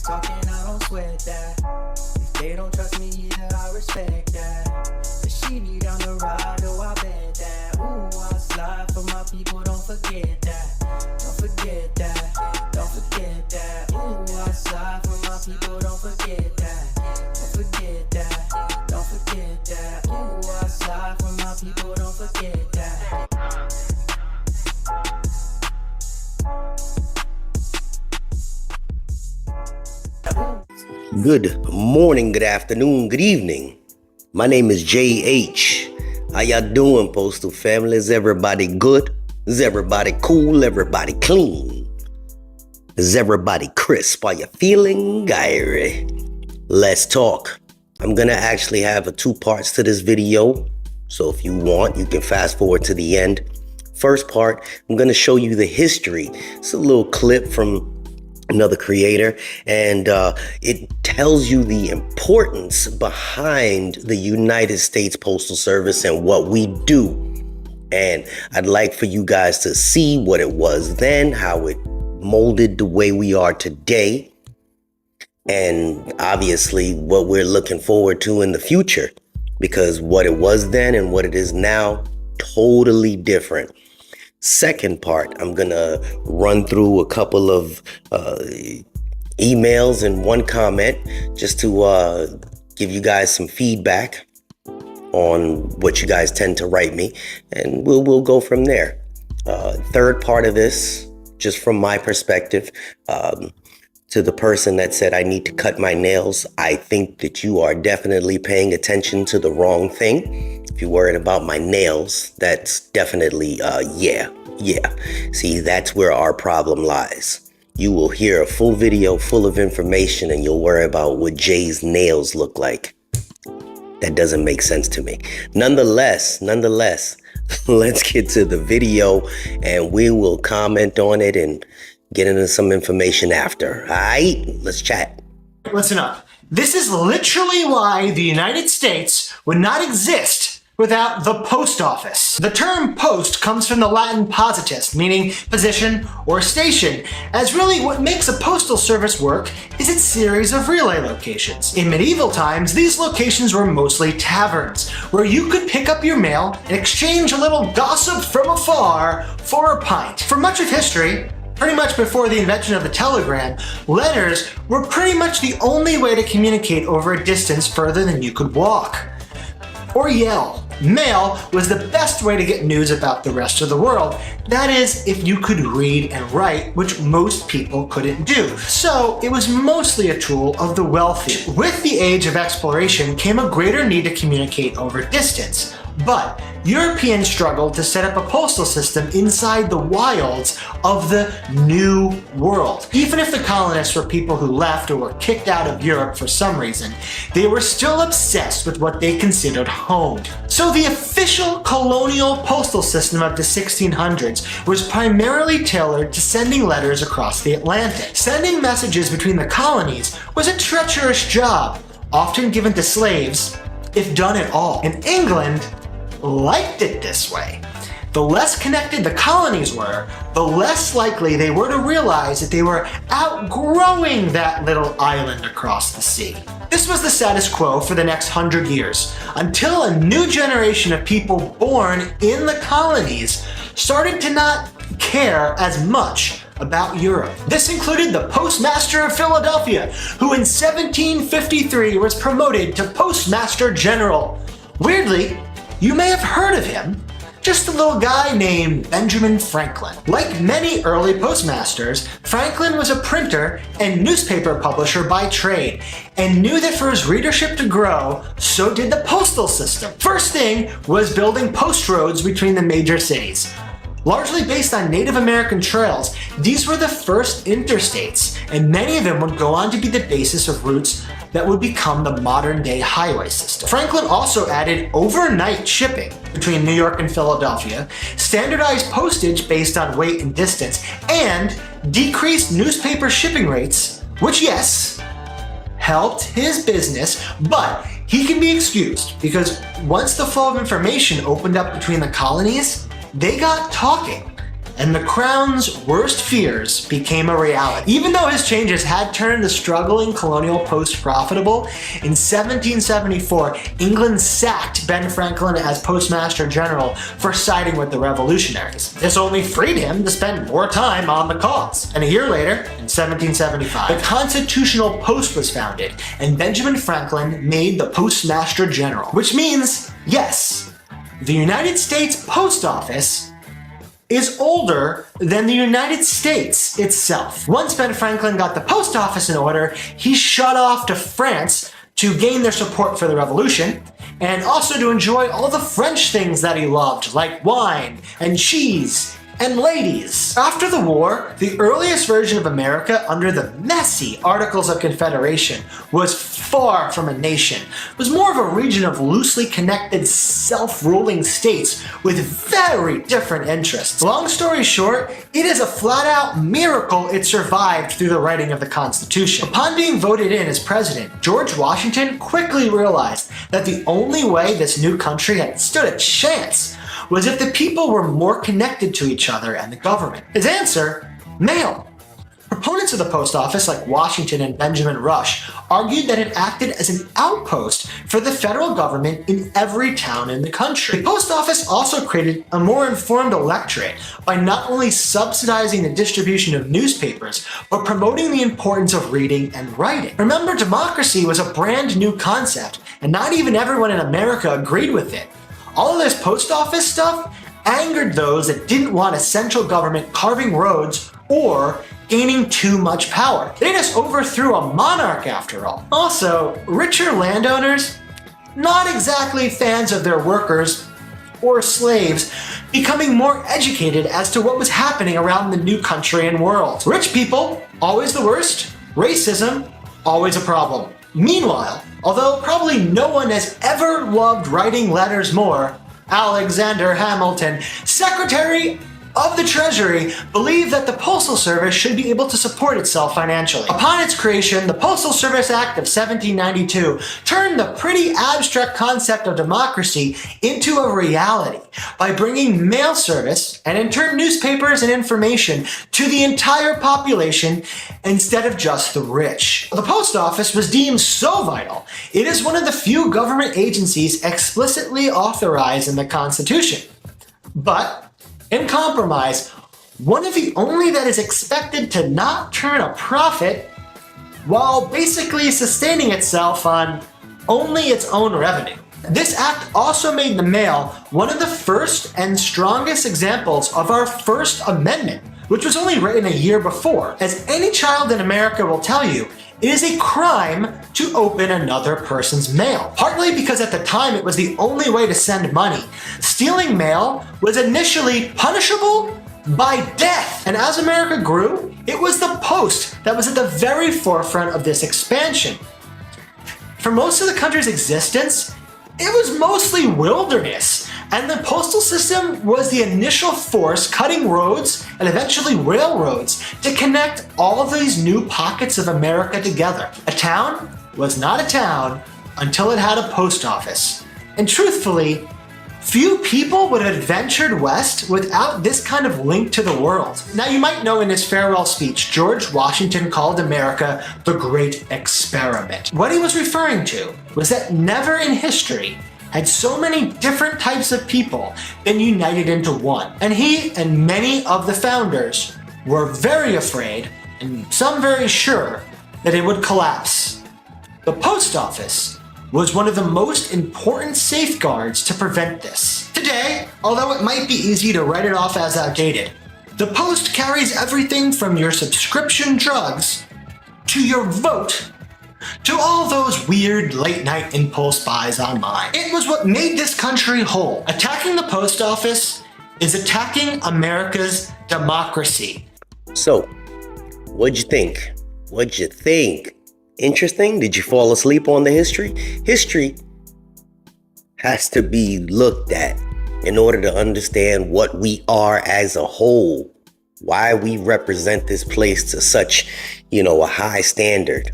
talking, I don't sweat that. If they don't trust me either, I respect that. But she need down the ride, oh, I bet that. Ooh, I slide for my people, don't forget that. Don't forget that, don't forget that. Ooh, I slide for my people, don't forget that. Don't forget that, don't forget that. Ooh, I slide for my people, don't forget that. Good morning, good afternoon, good evening. My name is JH. How y'all doing, Postal family? Is everybody good? Is everybody cool? Everybody clean? Is everybody crisp? Are you feeling airy? Let's talk. I'm gonna actually have two parts to this video. So if you want, you can fast forward to the end. First part, I'm gonna show you the history. It's a little clip from another creator, and it tells you the importance behind the United States Postal Service and what we do. And I'd like for you guys to see what it was then, how it molded the way we are today, and obviously what we're looking forward to in the future, because what it was then and what it is now, totally different. Second part, I'm gonna run through a couple of emails and one comment just to give you guys some feedback on what you guys tend to write me, and we'll go from there. Third part of this, just from my perspective, to the person that said I need to cut my nails, I think that you are definitely paying attention to the wrong thing. If you're worried about my nails, that's definitely, yeah. See, that's where our problem lies. You will hear a full video full of information and you'll worry about what Jay's nails look like. That doesn't make sense to me. Nonetheless, let's get to the video and we will comment on it and get into some information after. All right, let's chat. Listen up. This is literally why the United States would not exist without the post office. The term post comes from the Latin positus, meaning position or station, as really what makes a postal service work is its series of relay locations. In medieval times, these locations were mostly taverns, where you could pick up your mail and exchange a little gossip from afar for a pint. For much of history, pretty much before the invention of the telegram, letters were pretty much the only way to communicate over a distance further than you could walk or yell. Mail was the best way to get news about the rest of the world. That is, if you could read and write, which most people couldn't do. So it was mostly a tool of the wealthy. With the age of exploration came a greater need to communicate over distance. But Europeans struggled to set up a postal system inside the wilds of the New World. Even if the colonists were people who left or were kicked out of Europe for some reason, they were still obsessed with what they considered home. So the official colonial postal system of the 1600s was primarily tailored to sending letters across the Atlantic. Sending messages between the colonies was a treacherous job, often given to slaves, if done at all. And England liked it this way. The less connected the colonies were, the less likely they were to realize that they were outgrowing that little island across the sea. This was the status quo for the next 100 years, until a new generation of people born in the colonies started to not care as much about Europe. This included the Postmaster of Philadelphia, who in 1753 was promoted to Postmaster General. Weirdly, you may have heard of him, just a little guy named Benjamin Franklin. Like many early postmasters, Franklin was a printer and newspaper publisher by trade, and knew that for his readership to grow, so did the postal system. First thing was building post roads between the major cities. Largely based on Native American trails, these were the first interstates, and many of them would go on to be the basis of routes that would become the modern-day highway system. Franklin also added overnight shipping between New York and Philadelphia, standardized postage based on weight and distance, and decreased newspaper shipping rates, which, yes, helped his business, but he can be excused because once the flow of information opened up between the colonies, they got talking. and the Crown's worst fears became a reality. Even though his changes had turned the struggling colonial post profitable, in 1774, England sacked Ben Franklin as Postmaster General for siding with the revolutionaries. This only freed him to spend more time on the cause. And a year later, in 1775, the Constitutional Post was founded, and Benjamin Franklin made the Postmaster General. Which means, yes, the United States Post Office is older than the United States itself. Once Ben Franklin got the post office in order, he shot off to France to gain their support for the revolution, and also to enjoy all the French things that he loved, like wine and cheese and ladies. After the war, the earliest version of America under the messy Articles of Confederation was far from a nation. It was more of a region of loosely connected, self-ruling states with very different interests. Long story short, it is a flat-out miracle it survived through the writing of the Constitution. Upon being voted in as president, George Washington quickly realized that the only way this new country had stood a chance was if the people were more connected to each other and the government. His answer? Mail. Proponents of the post office, like Washington and Benjamin Rush, argued that it acted as an outpost for the federal government in every town in the country. The post office also created a more informed electorate by not only subsidizing the distribution of newspapers, but promoting the importance of reading and writing. Remember, democracy was a brand new concept, and not even everyone in America agreed with it. All of this post office stuff angered those that didn't want a central government carving roads or gaining too much power. They just overthrew a monarch after all. Also, richer landowners, not exactly fans of their workers or slaves becoming more educated as to what was happening around the new country and world. Rich people, always the worst. Racism, always a problem. Meanwhile, although probably no one has ever loved writing letters more, Alexander Hamilton, Secretary of the Treasury, believed that the Postal Service should be able to support itself financially. Upon its creation, the Postal Service Act of 1792 turned the pretty abstract concept of democracy into a reality by bringing mail service, and in turn newspapers and information, to the entire population instead of just the rich. The post office was deemed so vital, it is one of the few government agencies explicitly authorized in the Constitution. But in compromise, one of the only that is expected to not turn a profit while basically sustaining itself on only its own revenue. This act also made the mail one of the first and strongest examples of our First Amendment, which was only written a year before. As any child in America will tell you, it is a crime to open another person's mail. Partly because at the time it was the only way to send money. Stealing mail was initially punishable by death. And as America grew, it was the post that was at the very forefront of this expansion. For most of the country's existence, it was mostly wilderness, and the postal system was the initial force cutting roads and eventually railroads to connect all of these new pockets of America together. A town was not a town until it had a post office. And truthfully, few people would have ventured west without this kind of link to the world. Now, you might know in his farewell speech, George Washington called America the Great Experiment. What he was referring to was that never in history had so many different types of people been united into one. And he and many of the founders were very afraid, and some very sure, that it would collapse. The post office was one of the most important safeguards to prevent this. Today, although it might be easy to write it off as outdated, the post carries everything from your subscription drugs to your vote to all those weird late-night impulse buys online. It was what made this country whole. Attacking the post office is attacking America's democracy. So, what'd you think? What'd you think? Interesting? Did you fall asleep on the history? History has to be looked at in order to understand what we are as a whole. Why we represent this place to such, a high standard.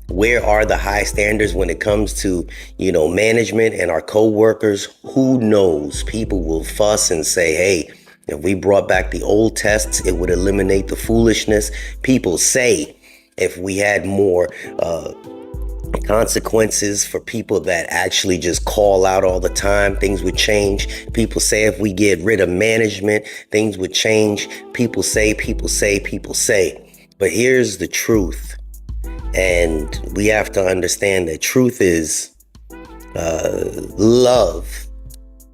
Where are the high standards when it comes to, management and our co-workers? Who knows? People will fuss and say, hey, If we brought back the old tests, it would eliminate the foolishness. People say if we had more consequences for people that actually just call out all the time, things would change. People say if we get rid of management, things would change. People say. But here's the truth. And we have to understand that truth is love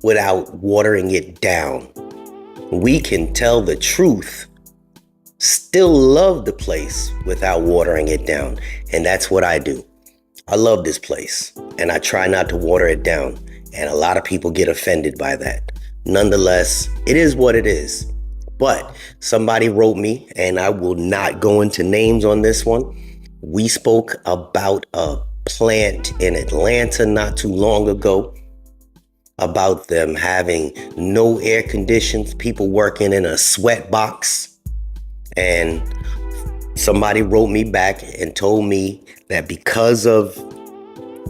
without watering it down. We can tell the truth, still love the place without watering it down. And that's what I do. I love this place and I try not to water it down. And a lot of people get offended by that. Nonetheless, it is what it is. But somebody wrote me, and I will not go into names on this one. We spoke about a plant in Atlanta not too long ago, about them having no air conditions, people working in a sweat box. And somebody wrote me back and told me that because of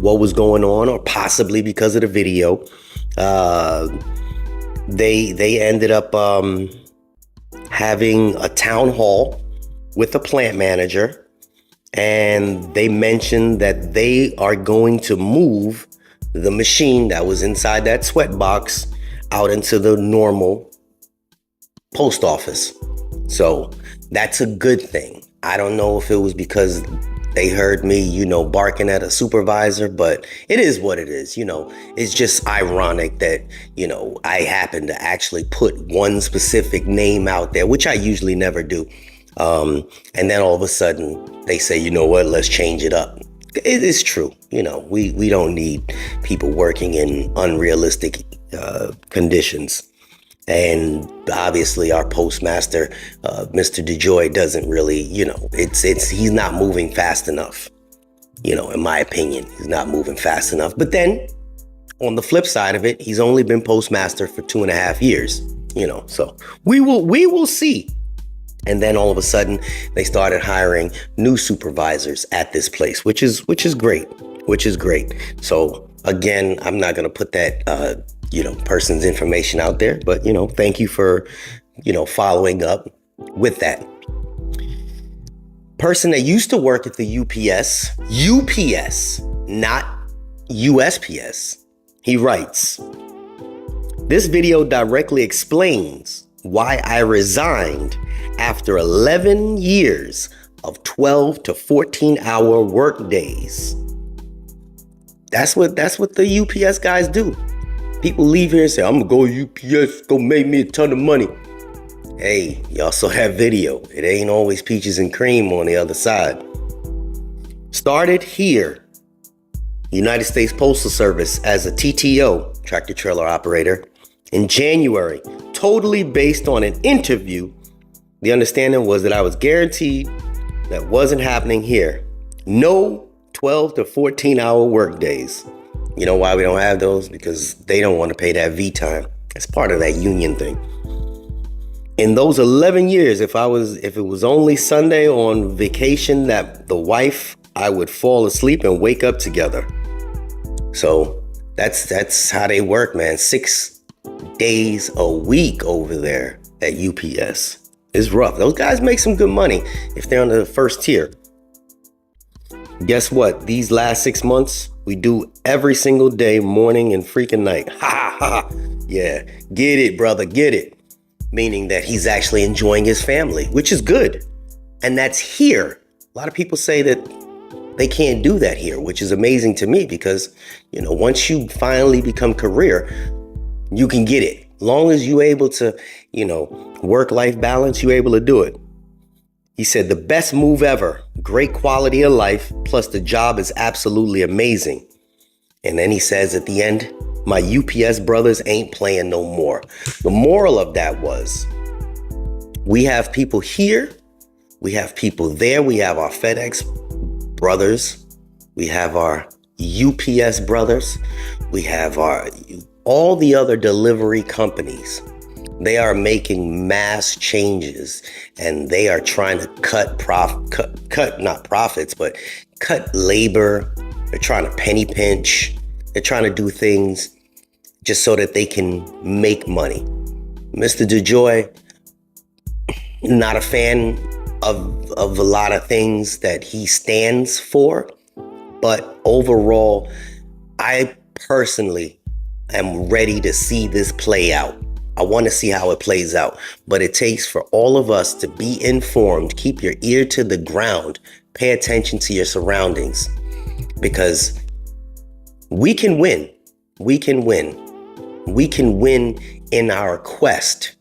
what was going on, or possibly because of the video, they ended up having a town hall with a plant manager, and they mentioned that they are going to move the machine that was inside that sweat box out into the normal post office. So that's a good thing. I don't know if it was because they heard me, barking at a supervisor, but it is what it is. It's just ironic that, I happen to actually put one specific name out there, which I usually never do. And then all of a sudden they say, you know what, let's change it up. It is true. We don't need people working in unrealistic conditions. And obviously our postmaster, Mr. DeJoy, doesn't really, he's not moving fast enough. In my opinion, he's not moving fast enough. But then on the flip side of it, he's only been postmaster for 2.5 years, so we will see. And then all of a sudden they started hiring new supervisors at this place, which is great. So again, I'm not going to put that, person's information out there, but, thank you for, following up with that. Person that used to work at the UPS, not USPS. He writes, this video directly explains why I resigned after 11 years of 12 to 14-hour work days. That's what the UPS guys do. People leave here and say, I'm gonna go UPS, go make me a ton of money. Hey, y'all saw that video. It ain't always peaches and cream on the other side. Started here, United States Postal Service, as a TTO, tractor trailer operator, in January, totally based on an interview. The understanding was that I was guaranteed that wasn't happening here. No 12 to 14-hour work days. You know why we don't have those? Because they don't want to pay that V time. It's part of that union thing. In those 11 years, if it was only Sunday on vacation that the wife, I would fall asleep and wake up together. So that's how they work, man. 6 days a week over there at UPS. It's rough. Those guys make some good money if they're on the first tier. Guess what? These last 6 months, we do every single day, morning and freaking night. Ha ha ha. Yeah, get it, brother, get it. Meaning that he's actually enjoying his family, which is good. And that's here. A lot of people say that they can't do that here, which is amazing to me because, once you finally become career, you can get it. Long as you're able to, work-life balance, you're able to do it. He said, the best move ever, great quality of life, plus the job is absolutely amazing. And then he says at the end, my UPS brothers ain't playing no more. The moral of that was, we have people here, we have people there, we have our FedEx brothers, we have our UPS brothers, we have all the other delivery companies. They are making mass changes and they are trying to cut not profits, but cut labor. They're trying to penny pinch. They're trying to do things just so that they can make money. Mr. DeJoy, not a fan of a lot of things that he stands for, but overall, I personally am ready to see this play out. I want to see how it plays out, but it takes for all of us to be informed, keep your ear to the ground, pay attention to your surroundings, because we can win. We can win. We can win in our quest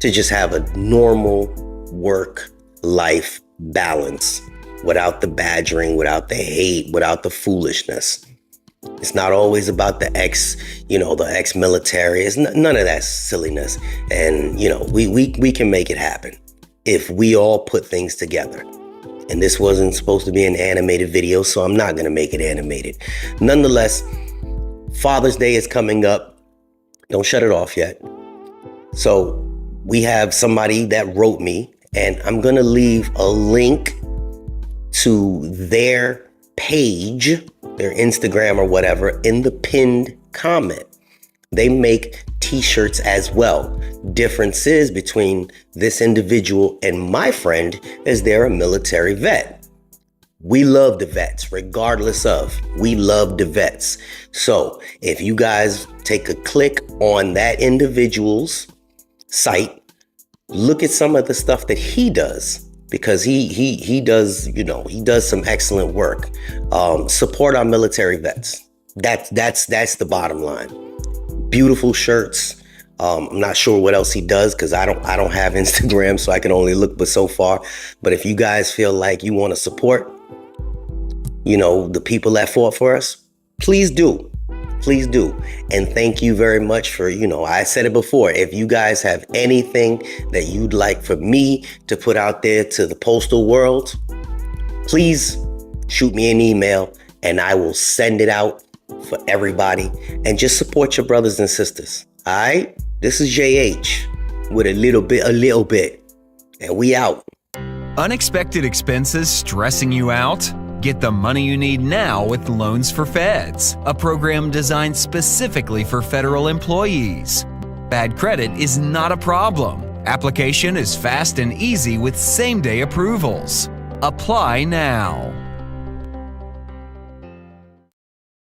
to just have a normal work-life balance without the badgering, without the hate, without the foolishness. It's not always about the ex-military. It's none of that silliness. And, we can make it happen if we all put things together. And this wasn't supposed to be an animated video, so I'm not going to make it animated. Nonetheless, Father's Day is coming up. Don't shut it off yet. So we have somebody that wrote me, and I'm going to leave a link to their page, their Instagram or whatever, in the pinned comment. They make T-shirts as well. Difference is between this individual and my friend is they're a military vet. We love the vets, regardless of. We love the vets. So if you guys take a click on that individual's site, look at some of the stuff that he does, because he does, he does some excellent work. Support our military vets. That's the bottom line. Beautiful shirts. I'm not sure what else he does, because I don't have Instagram, so I can only look but so far. But if you guys feel like you want to support, the people that fought for us, please do. Please do. And thank you very much for, I said it before, if you guys have anything that you'd like for me to put out there to the postal world, please shoot me an email and I will send it out for everybody. And just support your brothers and sisters. All right? This is JH with a little bit. And we out. Unexpected expenses stressing you out? Get the money you need now with Loans for Feds, a program designed specifically for federal employees. Bad credit is not a problem. Application is fast and easy with same-day approvals. Apply now.